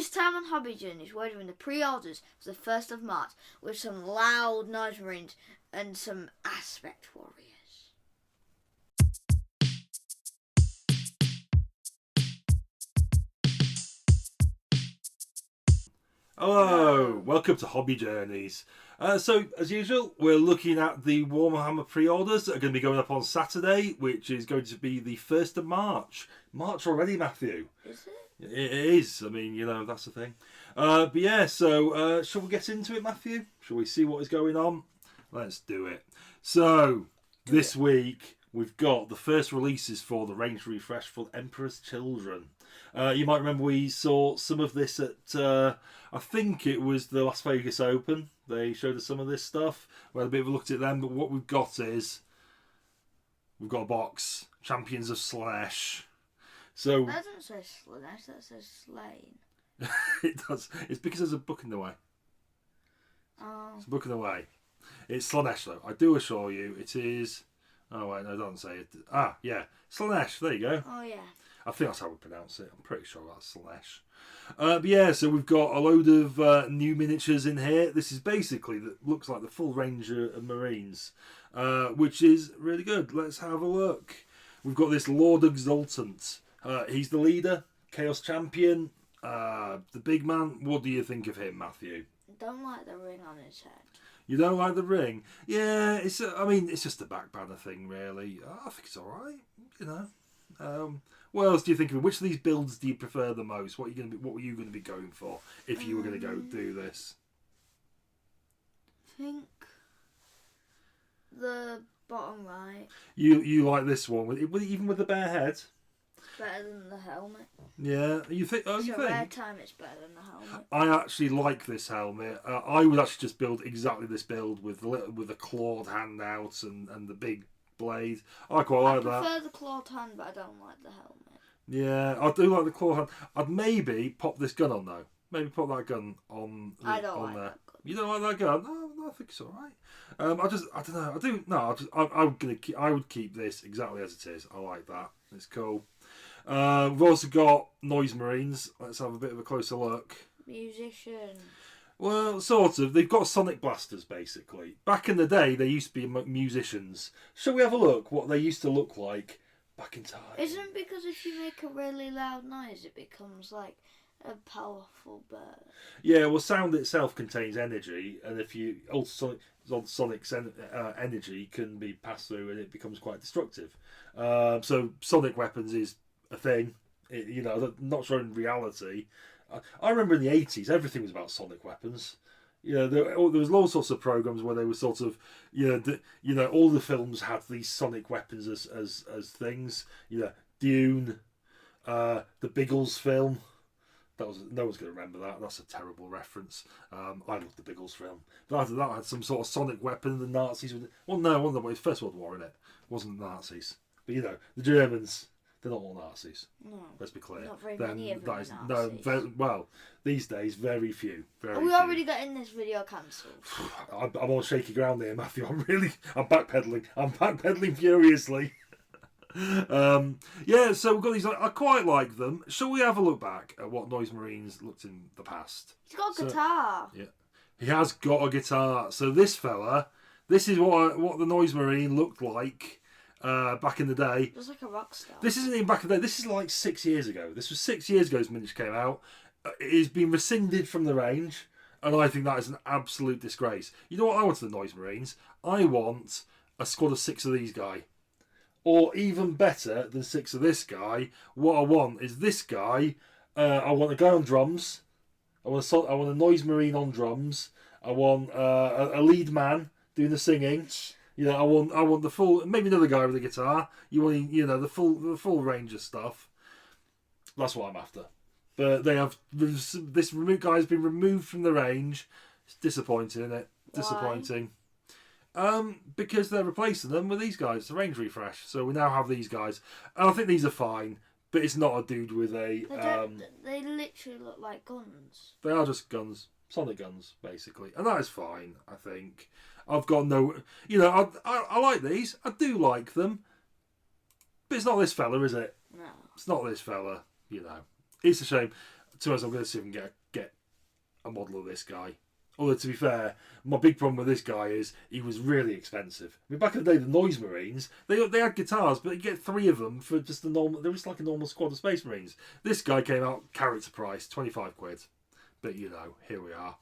This time on Hobby Journeys, we're doing the pre-orders for the 1st of March with some loud Noise Marines and some Aspect Warriors. Hello, welcome to Hobby Journeys. So, as usual, we're looking at the Warhammer Pre-Orders that are going to be going up on Saturday, which is going to be the 1st of March. March already, Matthew. Is it? It is. I mean, you know, that's the thing. But yeah, so shall we get into it, Matthew? Shall we see what is going on? Let's do it. So, this week, we've got the first releases for the range refresh for Emperor's Children. You might remember we saw some of this at, I think it was the Las Vegas Open. They showed us some of this stuff. We had a bit of a look at them, but what we've got is, we've got a box, Champions of Slash. So That doesn't say Slash, that says Slain. It does. It's because there's a book in the way. Oh. It's a book in the way. It's Slanesh though. I do assure you it is. Oh wait, no, it doesn't say it. Ah, yeah. Slanesh, there you go. Oh yeah. I think that's how we pronounce it. I'm pretty sure that's Slash. But yeah, so we've got a load of new miniatures in here. This is basically, looks like the full range of Marines, which is really good. Let's have a look. We've got this Lord Exultant. He's the leader, Chaos Champion, the big man. What do you think of him, Matthew? Don't like the ring on his head. You don't like the ring? Yeah, I mean, it's just a back banner thing, really. I think it's all right, you know. What else do you think of? Which of these builds do you prefer the most? What were you going to be going for if you were going to go do this? I think the bottom right. You like this one even with the bare head? Better than the helmet. Yeah, you think? Oh, you So rare think? time it's better than the helmet. I actually like this helmet. I would actually just build exactly this build with the clawed hand out and the big blade. I quite like that. I prefer the clawed hand, but I don't like the helmet. Yeah, I do like the claw hand. I'd maybe pop this gun on though. Maybe pop that gun on. I don't on like there. that gun. You don't like that gun? No, I think it's all right. I don't know. I would keep this exactly as it is. I like that. It's cool. We've also got Noise Marines. Let's have a bit of a closer look. Musician. Well, sort of. They've got sonic blasters, basically. Back in the day, they used to be musicians. Shall we have a look what they used to look like back in time? Isn't it because if you make a really loud noise, it becomes like a powerful bird? Yeah, well, sound itself contains energy, and if you ultrasonic's energy can be passed through, and it becomes quite destructive. So sonic weapons is a thing. Not sure in reality. I remember in the 80s, everything was about sonic weapons. There was all sorts of programs where they were sort of, all the films had these sonic weapons as things. Dune, the Biggles film. No one's going to remember that. That's a terrible reference. I love the Biggles film. But after that, had some sort of sonic weapon. The Nazis it wasn't the First World War, innit? It wasn't the Nazis. But the Germans. They're not all Nazis. No. Let's be clear. Not very many of them are Nazis. Well, these days, very few. Very we few. already getting this video cancelled. I'm on shaky ground here, Matthew. I'm backpedaling. I'm backpedaling furiously. Yeah, so we've got these. I quite like them. Shall we have a look back at what Noise Marines looked in the past? He's got a guitar. Yeah, he has got a guitar. So this fella, this is what the Noise Marine looked like. Back in the day. Just like a rock star. This isn't even back in the day. This is like 6 years ago. This was 6 years ago this miniature came out. It has been rescinded from the range, and I think that is an absolute disgrace. You know what I want to the Noise Marines? I want a squad of 6 of these guy. Or even better than 6 of this guy, what I want is this guy. I want a guy on drums. I want a Noise Marine on drums. I want a lead man doing the singing. I want the full, maybe another guy with a guitar. You want, the full range of stuff. That's what I'm after. But this remote guy has been removed from the range. It's disappointing, isn't it? Why? Disappointing. Because they're replacing them with these guys, the range refresh. So we now have these guys, and I think these are fine. But it's not a dude with a. They literally look like guns. They are just guns, sonic guns, basically, and that is fine. I think. I've got no, I like these. I do like them, but it's not this fella, is it? No. It's not this fella. It's a shame. to us, I'm going to see if I can get a model of this guy. Although, to be fair, my big problem with this guy is he was really expensive. I mean, back in the day, the Noise Marines, they had guitars, but you get 3 of them for just a normal... They were just like a normal squad of Space Marines. This guy came out character price, 25 quid. But, you know, here we are.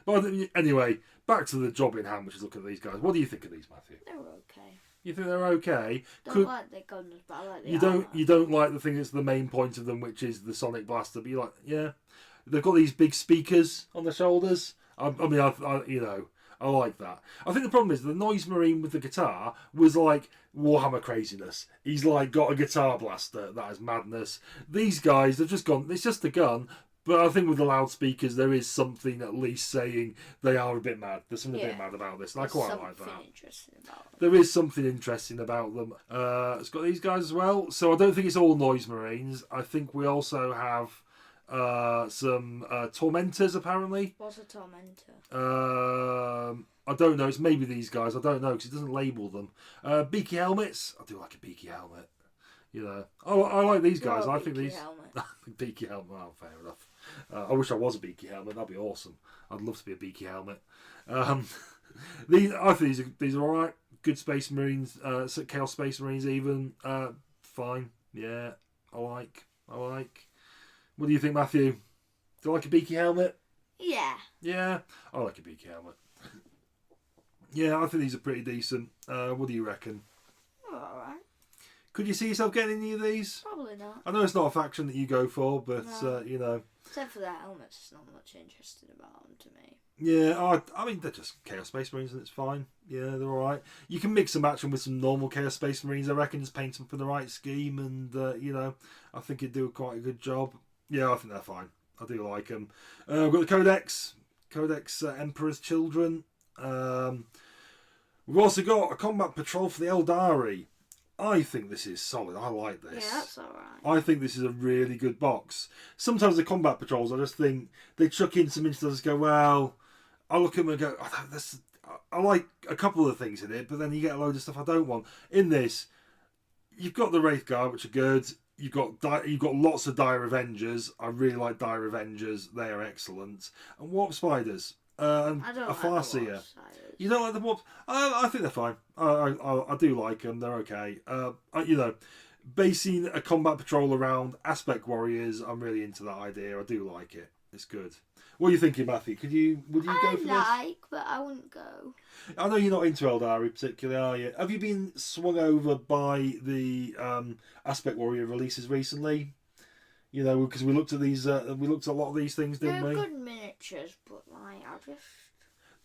But anyway, back to the job in hand, which is looking at these guys. What do you think of these, Matthew? They're okay. You think they're okay? Don't like their guns, but I like the You don't like the thing that's the main point of them, which is the sonic blaster. But you're like, yeah, they've got these big speakers on their shoulders. I like that. I think the problem is the Noise Marine with the guitar was like Warhammer craziness. He's like got a guitar blaster. That is madness. These guys have just gone, it's just a gun. But I think with the loudspeakers, there is something at least saying they are a bit mad. There's something a bit mad about this, and I quite like that. Interesting about them. There is something interesting about them. It's got these guys as well. So I don't think it's all Noise Marines. I think we also have some Tormentors, apparently. What's a Tormentor? I don't know. It's maybe these guys. I don't know because it doesn't label them. Beaky helmets. I do like a beaky helmet. You know, I like these guys. I think these. Beaky helmet. Oh, fair enough. I wish I was a beaky helmet. That'd be awesome. I'd love to be a beaky helmet. I think these are all right. Good Space Marines, Chaos Space Marines, even fine. Yeah, I like. What do you think, Matthew? Do you like a beaky helmet? Yeah. Yeah, I like a beaky helmet. Yeah, I think these are pretty decent. What do you reckon? All right. Could you see yourself getting any of these? Probably not. I know it's not a faction that you go for, but No. you know. Except for their helmets, there's not much interesting about them to me. Yeah, I mean, they're just Chaos Space Marines and it's fine. Yeah, they're alright. You can mix and match them with some normal Chaos Space Marines, I reckon, just paint them for the right scheme and, you know, I think it'd do quite a good job. Yeah, I think they're fine. I do like them. We've got the Codex Emperor's Children. We've also got a combat patrol for the Aeldari. I think this is solid. I like this. Yeah, that's alright. I think this is a really good box. Sometimes the combat patrols, I just think they chuck in some instances and go, well, I look at them and go, I like a couple of things in it, but then you get a load of stuff I don't want. In this, you've got the Wraith Guard, which are good. You've got lots of Dire Avengers. I really like Dire Avengers. They are excellent. And Warp Spiders. And I don't a like the Farseer. Warp Spiders. You don't like the Warp? I think they're fine. I do like them. They're okay. You know, basing a combat patrol around aspect warriors, I'm really into that idea. I do like it. It's good. What are you thinking, Matthew? Would you go for this? But I wouldn't go. I know you're not into Aeldari particularly, are you? Have you been swung over by the aspect warrior releases recently? You know, because we looked at these, we looked at a lot of these things, didn't we? They're good miniatures, but like I just.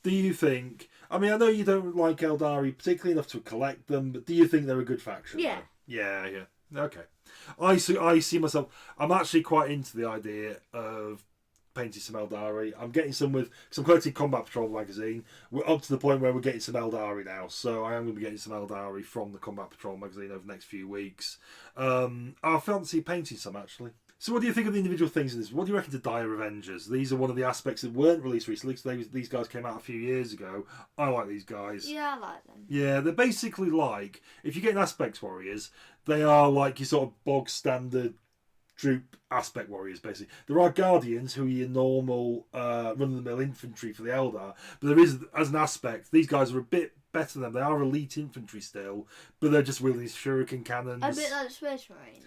Do you think? I mean, I know you don't like Aeldari particularly enough to collect them, but do you think they're a good faction? Yeah. Though? Yeah. Okay. I see myself. I'm actually quite into the idea of painting some Aeldari. I'm getting some because I'm collecting Combat Patrol magazine. We're up to the point where we're getting some Aeldari now, so I am going to be getting some Aeldari from the Combat Patrol magazine over the next few weeks. I fancy painting some actually. So what do you think of the individual things in this? What do you reckon to Dire Avengers? These are one of the aspects that weren't released recently because these guys came out a few years ago. I like these guys. Yeah, I like them. Yeah, they're basically like, if you get an Aspect Warriors, they are like your sort of bog standard troop Aspect Warriors, basically. There are Guardians who are your normal run-of-the-mill infantry for the Eldar, but there is, as an aspect, these guys are a bit better than them. They are elite infantry still, but they're just wielding shuriken cannons. A bit like Space Marines.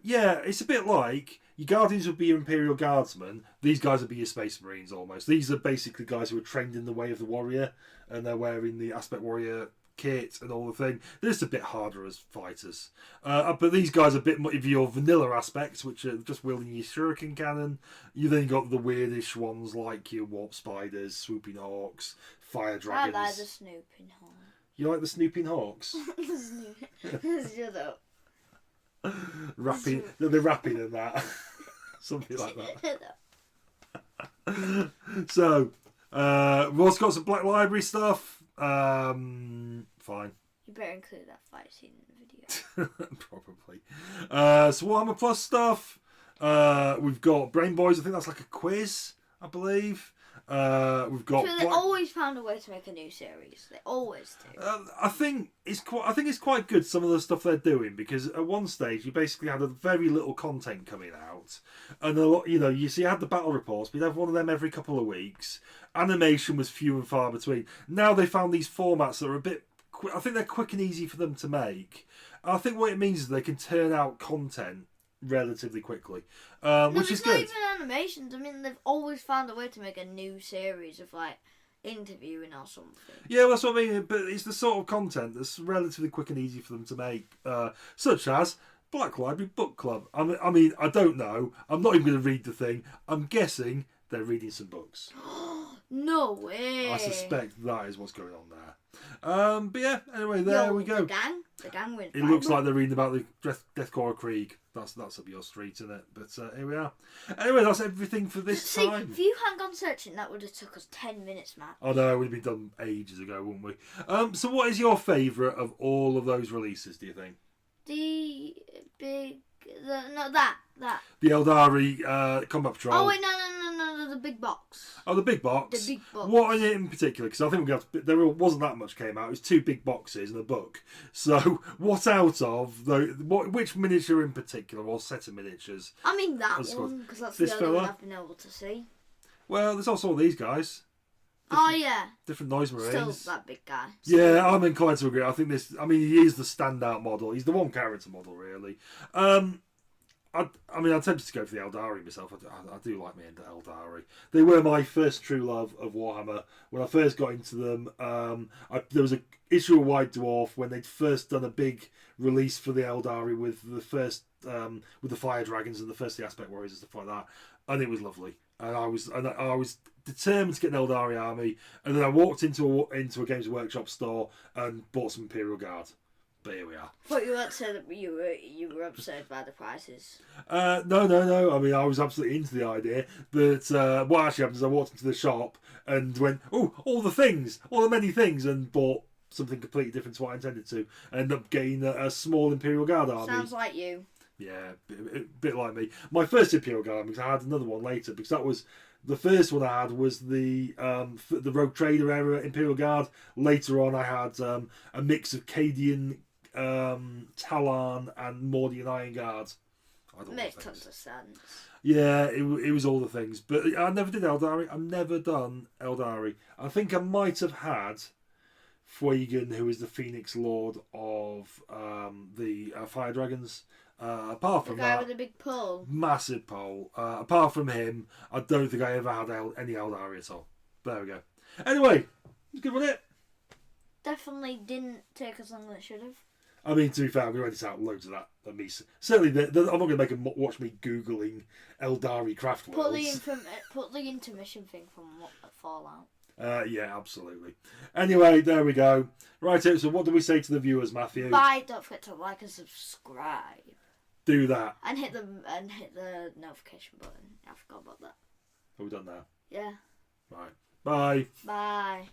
Yeah, it's a bit like your Guardians would be your Imperial Guardsmen. These guys would be your Space Marines almost. These are basically guys who are trained in the way of the warrior, and they're wearing the Aspect Warrior kit and all the thing. They're just a bit harder as fighters. But these guys are a bit more of your vanilla aspects, which are just wielding your shuriken cannon. You then got the weirdish ones like your Warp Spiders, Swooping Hawks, Fire Dragons. I like the Snooping Hawk. You like the Snooping Hawks? Shut up. Rapping, they're rapping in that. Something like that. So, we've also got some Black Library stuff. Fine. You better include that fight scene in the video. Probably. So Warhammer Plus stuff. We've got Brain Boys. I think that's like a quiz, I believe. We've got. They always found a way to make a new series. They always do. I think it's quite good, some of the stuff they're doing, because at one stage you basically had a very little content coming out, and a lot. You had the battle reports, but you'd have one of them every couple of weeks. Animation was few and far between. Now they found these formats that are a bit. I think they're quick and easy for them to make. I think what it means is they can turn out content relatively quickly, which is good. Not even animations. I mean, they've always found a way to make a new series of like interviewing or something. Yeah, well, that's what I mean. But it's the sort of content that's relatively quick and easy for them to make, such as Black Library Book Club. I mean, I don't know. I'm not even going to read the thing. I'm guessing they're reading some books. No way. I suspect that is what's going on there. But yeah, anyway, there we go. The gang went. It looks like they're reading about the Deathcore Krieg. That's up your street, isn't it? But here we are. Anyway, that's everything for this time. If you hadn't gone searching, that would have took us 10 minutes, Matt. I know, we'd be done ages ago, wouldn't we? So what is your favourite of all of those releases, do you think? That. The Aeldari Combat Patrol. Oh, wait, no, the big box. Oh, the big box. The big box. What in it in particular? Because I think there wasn't that much came out. It was 2 big boxes and a book. So, what out of which miniature in particular, or set of miniatures? I mean that one, because that's the only one I've been able to see. Well, there's also all these guys. Different noise marines. Still that big guy. Yeah, I'm inclined to agree. I think this. I mean, he is the standout model. He's the one character model, really. I'm tempted to go for the Aeldari myself. I do like me into Aeldari. They were my first true love of Warhammer. When I first got into them, there was an issue of White Dwarf when they'd first done a big release for the Aeldari with the first with the Fire Dragons and the first the Aspect Warriors and stuff like that, and it was lovely. And I was determined to get an Aeldari army, and then I walked into a Games Workshop store and bought some Imperial Guard. But here we are. But you weren't saying that you were absurd by the prices. No. I mean, I was absolutely into the idea. But what actually happened is I walked into the shop and went, oh, all the many things, and bought something completely different to what I intended to. I ended up getting a small Imperial Guard army. Sounds like you. Yeah, a bit like me. My first Imperial Guard army, because I had another one later, because that was... The first one I had was the Rogue Trader era Imperial Guard. Later on, I had a mix of Cadian, Talon, and Mordian Iron Guard. Makes tons of sense. Yeah, it was all the things. But I never did Aeldari. I've never done Aeldari. I think I might have had Fuegan, who is the Phoenix Lord of the Fire Dragons. Apart from the guy that, with the big pole. Massive pole. Apart from him, I don't think I ever had any Aeldari at all. There we go. Anyway, it's good, wasn't it? Definitely didn't take as long as it should have. I mean, to be fair, I'm going to edit out loads of that. Certainly, I'm not going to make them watch me Googling Aeldari craft worlds. Put the intermission thing from Fallout. Yeah, absolutely. Anyway, there we go. Right, so what do we say to the viewers, Matthew? Bye, don't forget to like and subscribe. Do that. And hit the notification button. I forgot about that. Are we done now? Yeah. Right. Bye. Bye.